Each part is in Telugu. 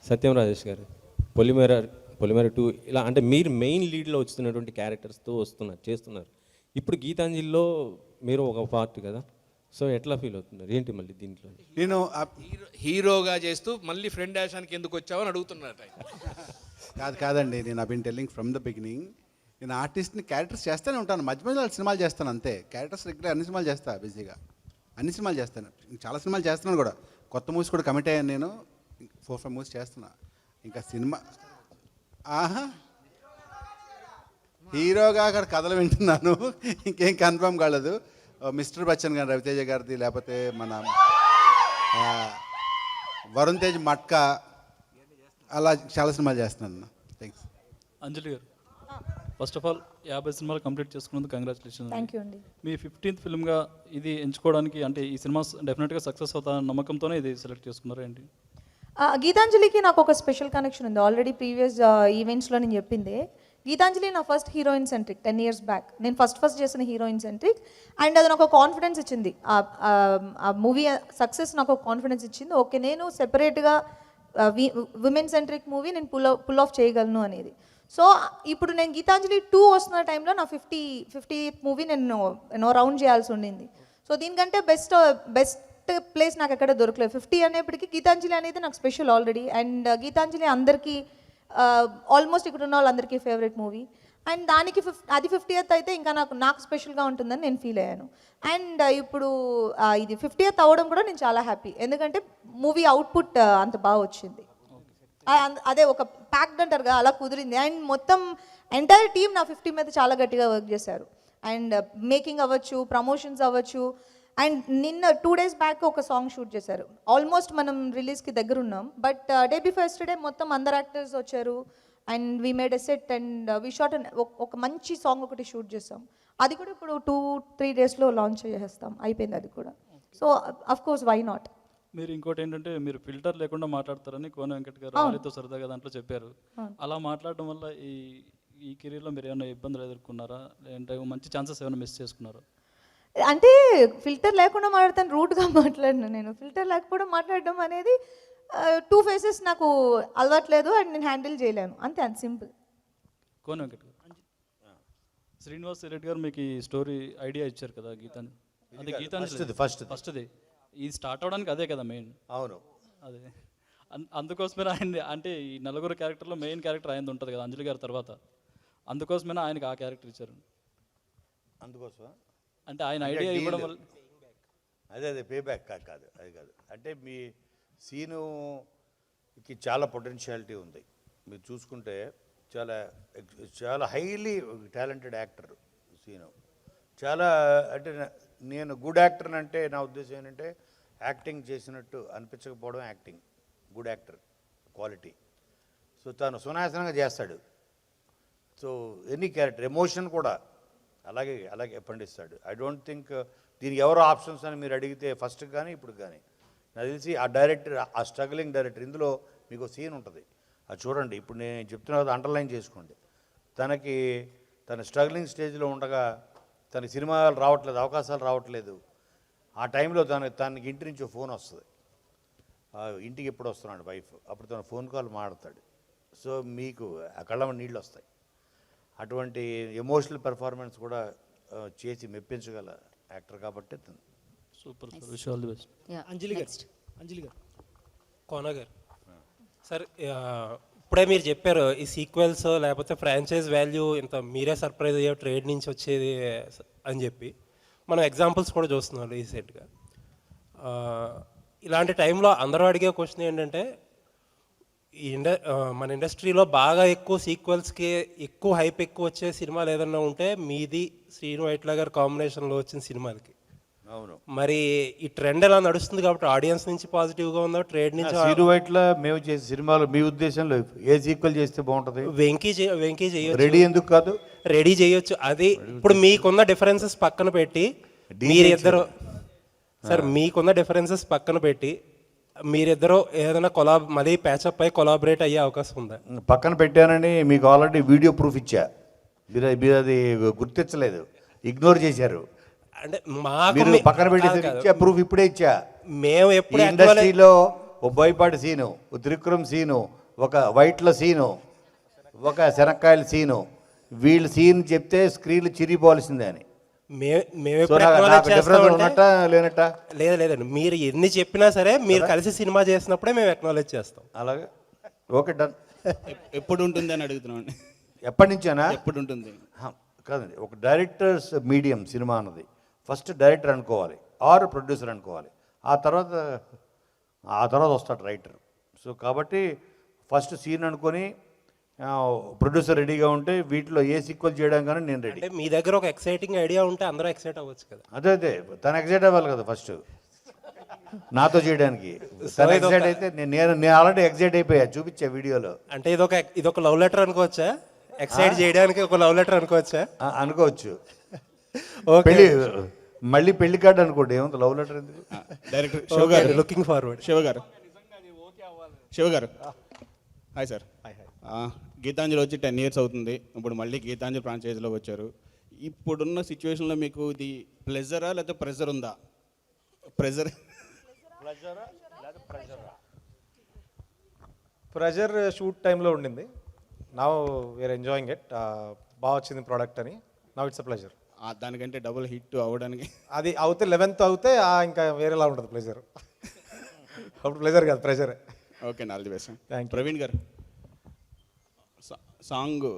సత్యం రాజేష్ గారు పొలిమేర పొలిమేర 2 ఇలా అంటే మీరు మెయిన్ లీడ్లో వస్తున్నటువంటి క్యారెక్టర్స్తో చేస్తున్నారు. ఇప్పుడు గీతాంజలిలో మీరు ఒక పార్ట్ కదా, సో ఎట్లా ఫీల్ అవుతున్నారు ఏంటి మళ్ళీ దీంట్లో? నేను హీరోగా చేస్తూ మళ్ళీ ఫ్రెండ్ యాషానికి ఎందుకు వచ్చావని అడుగుతున్నారట. కాదండి, నేను I been telling from the beginning. నేను ఆర్టిస్ట్ని క్యారెక్టర్స్ చేస్తూనే ఉంటాను, మధ్య మధ్యలో సినిమాలు చేస్తాను అంతే. క్యారెక్టర్స్ రెగ్యులర్ అన్ని సినిమాలు చేస్తాను, బిజీగా అన్ని సినిమాలు చేస్తాను, చాలా సినిమాలు చేస్తున్నాను కూడా. కొత్త మూవీస్ కూడా కమిట్ అయ్యాను, నేను 4-5 మూవీస్ చేస్తున్నా. ఇంకా సినిమా హీరోగా అక్కడ కథలు వింటున్నాను, ఇంకేం కన్ఫర్మ్ కాలేదు. మిస్టర్ బచ్చన్ గారు, రవితేజ గారిది, లేకపోతే మన వరుణ్ తేజ్ మట్కా, అలా చాలా సినిమాలు చేస్తున్నాను. థ్యాంక్స్. అంజలి గారు, ఫస్ట్ ఆఫ్ ఆల్ 50 సినిమాలు కంప్లీట్ చేసుకున్నందుకు కంగ్రాచులేషన్. థ్యాంక్ యూ అండి. మీ 15th ఫిల్మ్గా ఇది ఎంచుకోవడానికి అంటే ఈ సినిమా డెఫినెట్గా సక్సెస్ అవుతా నమ్మకంతోనే ఇది సెలెక్ట్ చేసుకున్నారు ఏంటి? గీతాంజలికి నాకు ఒక స్పెషల్ కనెక్షన్ ఉంది. ఆల్రెడీ ప్రీవియస్ ఈవెంట్స్లో నేను చెప్పింది. గీతాంజలి నా first heroine centric 10 years back. నేను ఫస్ట్ చేసిన హీరోయిన్ సెంట్రిక్, అండ్ అది నాకు ఒక కాన్ఫిడెన్స్ ఇచ్చింది. ఆ మూవీ సక్సెస్ నాకు ఒక కాన్ఫిడెన్స్ ఇచ్చింది. ఓకే, నేను సెపరేట్గా విమెన్ సెంట్రిక్ మూవీ నేను పుల్ ఆఫ్ చేయగలను అనేది. సో ఇప్పుడు నేను గీతాంజలి 2 వస్తున్న టైంలో నా 50th మూవీ నేను రౌండ్ చేయాల్సి ఉండింది. సో దీనికంటే బెస్ట్ ప్లేస్ నాకు ఎక్కడ దొరకలేదు. 50 అనేప్పటికీ గీతాంజలి అనేది నాకు స్పెషల్ ఆల్రెడీ. అండ్ గీతాంజలి అందరికీ ఆల్మోస్ట్ ఇక్కడ ఉన్న వాళ్ళందరికీ ఫేవరెట్ మూవీ. అండ్ దానికి అది 50th అయితే ఇంకా నాకు స్పెషల్గా ఉంటుందని నేను ఫీల్ అయ్యాను. అండ్ ఇప్పుడు ఇది 50th అవ్వడం కూడా నేను చాలా హ్యాపీ, ఎందుకంటే మూవీ అవుట్పుట్ అంత బాగా వచ్చింది. అదే ఒక ప్యాక్డ్ అంటారు కదా, అలా కుదిరింది. అండ్ మొత్తం ఎంటైర్ టీమ్ నా 50 మీద చాలా గట్టిగా వర్క్ చేశారు. అండ్ మేకింగ్ అవ్వచ్చు, ప్రమోషన్స్ అవ్వచ్చు. అండ్ నిన్న 2 days బ్యాక్ ఒక సాంగ్ షూట్ చేశారు. ఆల్మోస్ట్ మనం రిలీజ్కి దగ్గర ఉన్నాం, బట్ డే బిఫోర్ యెస్టర్డే మొత్తం అందరు యాక్టర్స్ వచ్చారు. And we made a set and we shot ఒక మంచి సాంగ్ ఒకటి షూట్ చేస్తాం. అది కూడా ఇప్పుడు 2-3 daysలో లాంచ్ చేసేస్తాం, అయిపోయింది అది కూడా. So of course why not. మీరు ఇంకోటి ఏంటంటే మీరు ఫిల్టర్ లేకుండా మాట్లాడతారని కోన వెంకట్ గారు ఆలితో సరదాగా దాంట్లో చెప్పారు. అలా మాట్లాడడం వల్ల ఈ కెరీర్లో మీరు ఏమైనా ఇబ్బందులు ఎదుర్కొన్నారా, లేదంటే మంచి ఛాన్సెస్ ఏమైనా మిస్ చేసుకున్నారా? అంటే ఫిల్టర్ లేకుండా మాట్లాడతాను, రూట్గా మాట్లాడను. నేను ఫిల్టర్ లేకపోవడం మాట్లాడడం అనేది 2 faces నాకు అలవాట్లేదు, అండ్ నేను హ్యాండిల్ చేయలేను, అంతే, అంత సింపుల్. కోన వెంకట్ గారు, శ్రీనివాస్ రెడ్డి గారు మీకు ఈ స్టోరీ ఐడియా ఇచ్చారు కదా గీతాన్ని, అది గీతాన్ని ఫస్ట్ది ఇది స్టార్ట్ అవడానికి అదే కదా మెయిన్. అవును, అదే అందుకోసమే ఆయన అంటే ఈ నలుగురు క్యారెక్టర్లో మెయిన్ క్యారెక్టర్ ఆయనది ఉంటుంది కదా అంజలి గారి తర్వాత, అందుకోసమే ఆయనకి ఆ క్యారెక్టర్ ఇచ్చారు. అందుకోసం అంటే ఆయన ఐడియా ఇవ్వడం వల్ల అదే పే బ్యాక్ కాదు, అది కాదు. అంటే మీ సీనుకి చాలా పొటెన్షియాలిటీ ఉంది. మీరు చూసుకుంటే చాలా హైలీ టాలెంటెడ్ యాక్టర్ సీను. చాలా అంటే నేను గుడ్ యాక్టర్ అంటే నా ఉద్దేశం ఏంటంటే యాక్టింగ్ చేసినట్టు అనిపించకపోవడం acting, good actor quality. So తను సునాయాసనంగా చేస్తాడు. సో ఎనీ క్యారెక్టర్ ఎమోషన్ కూడా అలాగే పండిస్తాడు. ఐ డోంట్ థింక్ దీనికి ఎవరో ఆప్షన్స్ అని మీరు అడిగితే ఫస్ట్ కానీ ఇప్పుడు కానీ నాకు తెలిసి ఆ డైరెక్టర్, ఆ స్ట్రగ్లింగ్ డైరెక్టర్, ఇందులో మీకు సీన్ ఉంటుంది, అది చూడండి. ఇప్పుడు నేను చెప్తున్నా కదా, అండర్లైన్ చేసుకోండి. తన స్ట్రగ్లింగ్ స్టేజ్లో ఉండగా తనకి సినిమాలు రావట్లేదు, అవకాశాలు రావట్లేదు. ఆ టైంలో తనకి ఇంటి నుంచి ఫోన్ వస్తుంది, ఇంటికి ఎప్పుడు వస్తున్నాడు వైఫ్, అప్పుడు తన ఫోన్ కాల్ మాట్లాడతాడు. సో మీకు ఆ కళ్ళ నీళ్ళు వస్తాయి. అటువంటి ఎమోషనల్ పెర్ఫార్మెన్స్ కూడా చేసి మెప్పించగల యాక్టర్ కాబట్టి super sir, wish all the best. Anjali గారు కోన గారు సార్, ఇప్పుడే మీరు చెప్పారు ఈ సీక్వెల్స్ లేకపోతే ఫ్రాంచైజ్ వాల్యూ ఇంత మీరే సర్ప్రైజ్ అయ్యే ట్రేడ్ నుంచి వచ్చేది అని చెప్పి మనం ఎగ్జాంపుల్స్ కూడా చూస్తున్నాం రీసెంట్గా. ఇలాంటి టైంలో అందరూ అడిగే క్వశ్చన్ ఏంటంటే మన ఇండస్ట్రీలో బాగా ఎక్కువ సీక్వెల్స్కి ఎక్కువ హైప్ ఎక్కువ వచ్చే సినిమాలు ఏదన్నా ఉంటే మీది శ్రీను వైట్ల గారి కాంబినేషన్లో వచ్చిన సినిమాలకి. అవును, మరి ఈ ట్రెండ్ ఎలా నడుస్తుంది కాబట్టి ఆడియన్స్ నుంచి పాజిటివ్గా ఉందో, ట్రేడ్ నుంచి? శ్రీను వైట్ల మేము చేసే సినిమాలు మీ ఉద్దేశంలో ఏ సీక్వెల్ చేస్తే బాగుంటుంది? వెంకీ చేయొచ్చు, రెడీ ఎందుకు కాదు? రెడీ చేయొచ్చు. అది ఇప్పుడు మీకున్న డిఫరెన్సెస్ పక్కన పెట్టి మీరిద్దరు మీకున్న డిఫరెన్సెస్ పక్కన పెట్టి మీరిద్దరూ ఏదైనా మళ్ళీ ప్యాచప్ అయి కొలాబరేట్ అయ్యే అవకాశం ఉందా? పక్కన పెట్టానని మీకు ఆల్రెడీ వీడియో ప్రూఫ్ ఇచ్చా, మీరు అది గుర్తించలేదు, ఇగ్నోర్ చేశారు. అంటే పక్కన పెట్టి ప్రూఫ్ ఇప్పుడే ఇచ్చా. మేము ఎప్పుడు ఇండస్ట్రీలో ఒక బోయపాటి సీను, ఒక త్రివిక్రమ్ సీను, ఒక వైట్ల సీను, ఒక శనక్కాయల సీను, వీళ్ళు సీన్ చెప్తే స్క్రీన్లు చిరిగిపోవాల్సిందే అని. మేము సో ఎప్పుడు నాకు acknowledge డిఫరెన్స్ చేస్తామంటే- ఉన్నట్టా లేనట్టా? లేదండి, మీరు ఎన్ని చెప్పినా సరే మీరు కలిసి సినిమా చేసినప్పుడే మేము అక్నాలెడ్జ్ చేస్తాం. అలాగే ఓకే డన్. ఎప్పుడు ఉంటుంది అని అడుగుతున్నామండి. ఎప్పటి నుంచేనా? ఎప్పుడు ఉంటుంది? కాదండి, ఒక డైరెక్టర్స్ మీడియం సినిమా అన్నది ఫస్ట్ డైరెక్టర్ అనుకోవాలి ఆర్ ప్రొడ్యూసర్ అనుకోవాలి, ఆ తర్వాత వస్తాడు రైటర్. సో కాబట్టి ఫస్ట్ సీన్ అనుకొని ప్రొడ్యూసర్ రెడీగా ఉంటే వీటిలో ఏ సీక్వెల్ చేయడానికి కానీ నేను రెడీ. అంటే మీ దగ్గర ఒక ఎక్సైటింగ్ ఐడియా ఉంటే అందరూ ఎక్సైట్ అవ్వచ్చు కదా. అదే తను ఎక్సైట్ అవ్వాలి కదా ఫస్ట్ నాతో చేయడానికి. తను ఎక్సైట్ అయితే నేను ఆల్రెడీ ఎక్సైట్ అయిపోయా, చూపించా వీడియోలో. అంటే ఇదొక లవ్ లెటర్ అనుకోవచ్చా? ఎక్సైట్ చేయడానికి ఒక లవ్ లెటర్ అనుకోవచ్చా? అనుకోవచ్చు. ఓకే, పెళ్లి మళ్ళీ పెళ్లి కార్డు అనుకోండి, ఏముంది లవ్ లెటర్ ఎందుకు? డైరెక్టర్ శివ గారు, లుకింగ్ ఫార్వర్డ్. శివ గారు హాయ్ సార్. గీతాంజలి వచ్చి 10 years అవుతుంది. ఇప్పుడు మళ్ళీ గీతాంజలి ఫ్రాంచైజీలో వచ్చారు. ఇప్పుడున్న సిచ్యువేషన్లో మీకు ఇది ప్లెజరా లేకపోతే ప్రెజర్ ఉందా? ప్రెజర్ షూట్ టైంలో ఉండింది. Now we are enjoying it. బాగా వచ్చింది ప్రోడక్ట్ అని. Now it's a pleasure. దానికంటే డబుల్ హిట్ అవ్వడానికి అది అవుతే 11th అవుతే ఇంకా వేరేలా ఉంటుంది ప్లెజర్. అప్పుడు ప్లెజర్ కాదు, pressure. Okay, all the best. Thank you. Praveen గారు, సాంగ్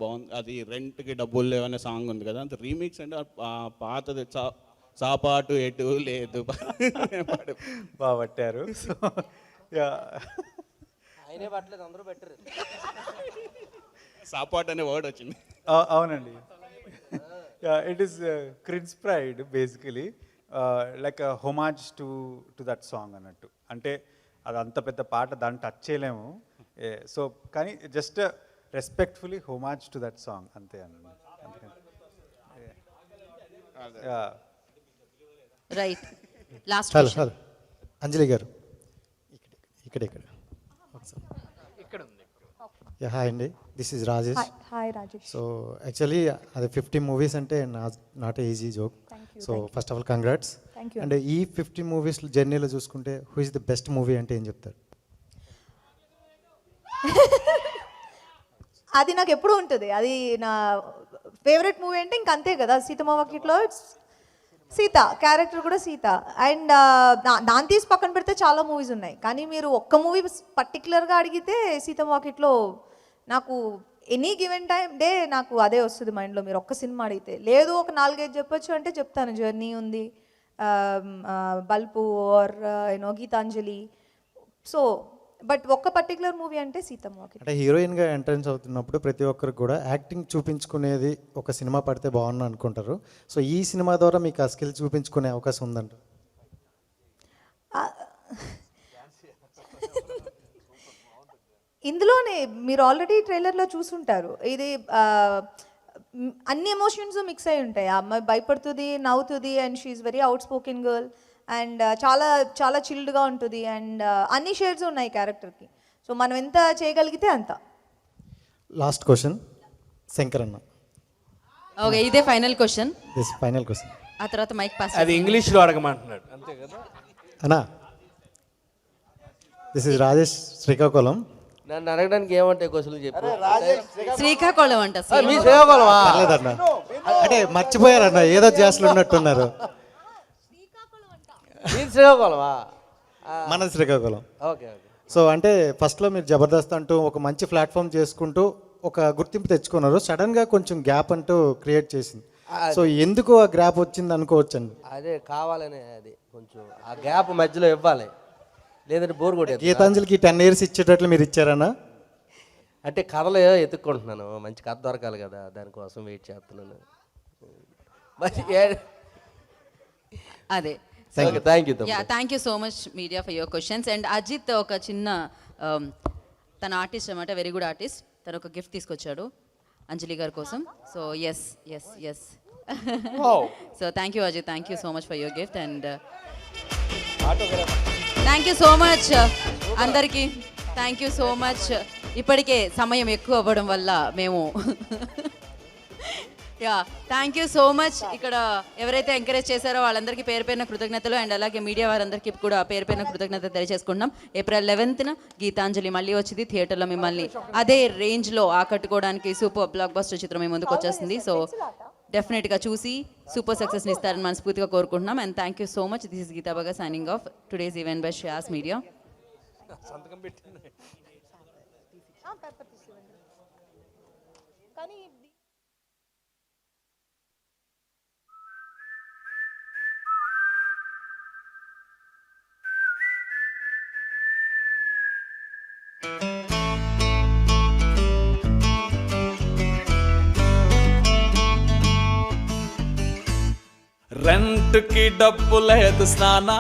బాగుంది. అది రెంట్కి డబ్బులు లేవనే సాంగ్ ఉంది కదా, అంత రీమిక్స్ అంటే ఆ పాతది సాపాటు ఎటు లేదు బాగా పట్టారు. సో సాపాటు అనే వర్డ్ వచ్చింది. అవునండి. ఇట్ ఈస్ క్రిన్స్ pride basically, like homage to that song అన్నట్టు. అంటే అది అంత పెద్ద పాట, దాన్ని టచ్ చేయలేము. సో కానీ just respectfully homage to that song అంతే అన్నమాట. రైట్, లాస్ట్ హలో అంజలి గారు, ఇక్కడ హాయ్ అండి, this is Rajesh. Hi Rajesh. So actually అది 50 movies అంటే not easy joke. So first of all congrats. And ఈ 50 movies జర్నీలో చూసుకుంటే who is the best movie అంటే ఏం చెప్తారు? అది నాకు ఎప్పుడు ఉంటుంది. అది నా ఫేవరెట్ మూవీ అంటే ఇంక అంతే కదా, సీతమ్మ వాకిట్లో సీత క్యారెక్టర్ కూడా సీత. అండ్ దాన్ని తీసి పక్కన పెడితే చాలా మూవీస్ ఉన్నాయి, కానీ మీరు ఒక్క మూవీ పర్టికులర్గా అడిగితే సీతమ్మ వాకిట్లో నాకు ఎనీ గివెన్ టైం డే నాకు అదే వస్తుంది మైండ్లో. మీరు ఒక్క సినిమా అడిగితే లేదు, ఒక 4-5 చెప్పొచ్చు అంటే చెప్తాను. జర్నీ ఉంది, bulb are Gitanjali. So but ఒక్క పర్టికులర్ మూవీ అంటే సీతమ్మ వాకిట్లో. అంటే హీరోయిన్గా ఎంట్రన్స్ అవుతున్నప్పుడు ప్రతి ఒక్కరికి కూడా యాక్టింగ్ చూపించుకునేది ఒక సినిమా పడితే బాగుంది అనుకుంటారు. సో ఈ సినిమా ద్వారా మీకు ఆ స్కిల్ చూపించుకునే అవకాశం ఉందంట? ఇందులోనే మీరు ఆల్రెడీ ట్రైలర్లో చూసుంటారు. ఇది అన్ని ఎమోషన్స్ మిక్స్ అయి ఉంటాయి. ఆ అమ్మాయి భయపడుతుంది, నవ్వుతుంది, and she very outspoken girl, and చాలా చాలా చిల్డ్గా ఉంటుంది, అండ్ అన్ని షేడ్స్ ఉన్నాయి క్యారెక్టర్కి. సో మనం ఎంత చేయగలిగితే అంత. లాస్ట్ క్వశ్చన్ శంకర్ అన్న. ఓకే, ఇదే final question. This final question. ఆ తర్వాత మైక్ పాస్. అది ఇంగ్లీష్లో అడగమంటున్నాడు అంతే కదా అన్నా. This is Rajesh, Srikakulam. నన్ను అడగడానికి ఏమంటాయి క్వశ్చన్లు చెప్పు. శ్రీకాకుళం అంట. మీ శ్రీకాకుళమా? లేదన్నా, అంటే మర్చిపోయారన్న, ఏదో జాస్లు ఉన్నట్టున్నారు. మీరు శ్రీకాకుళమా? మన శ్రీకాకుళం. Okay okay. సో అంటే ఫస్ట్లో మీరు జబర్దస్త్ అంటూ ఒక మంచి ప్లాట్ఫామ్ చేసుకుంటూ ఒక గుర్తింపు తెచ్చుకున్నారు. సడన్గా కొంచెం గ్యాప్ అంటూ క్రియేట్ చేసింది. సో ఎందుకు ఆ గ్యాప్ వచ్చింది అనుకోవచ్చండి? అదే కావాలనే, అది కొంచెం ఆ గ్యాప్ మధ్యలో ఇవ్వాలి, లేదంటే బోర్ కొట్టేది. గీతాంజలికి 10 years ఇచ్చేటట్లు మీరు ఇచ్చారన్నా? అంటే కథలు ఎత్తుక్కుంటున్నాను, మంచి కథ దొరకాలి కదా, దానికోసం వెయిట్ చేస్తున్నాను. అదే. Thank you. Thank you so much media for your questions. And Ajith ఒక చిన్న తన ఆర్టిస్ట్ అనమాట, వెరీ గుడ్ ఆర్టిస్ట్. తను ఒక గిఫ్ట్ తీసుకొచ్చాడు అంజలి గారి కోసం. So yes. So thank you Ajith, thank you so much for your gift. And thank you so much అందరికీ. Thank you so much. ఇప్పటికే సమయం ఎక్కువ అవ్వడం వల్ల మేము yeah thank you so much. ఇక్కడ ఎవరైతే ఎంకరేజ్ చేశారో వాళ్ళందరికీ పేరు పేరున కృతజ్ఞతలు, అండ్ అలాగే మీడియా వారందరికీ కూడా పేరు పేరున కృతజ్ఞతలు తెలియజేసుకుంటున్నాం. ఏప్రిల్ 11న గీతాంజలి మళ్ళీ వచ్చింది థియేటర్లో, మిమ్మల్ని అదే రేంజ్లో ఆకట్టుకోవడానికి సూపర్ బ్లాక్ బస్టర్ చిత్రం మీ ముందుకు వచ్చేస్తుంది. సో డెఫినెట్గా చూసి సూపర్ సక్సెస్ని ఇస్తారని మనస్ఫూర్తిగా కోరుకుంటున్నాం. And thank you so much. This is Geetha Baga signing off today's event by Shreyas media. సంతకం పెట్టింది. రెంట్కి డబ్బు లేదు, స్నానా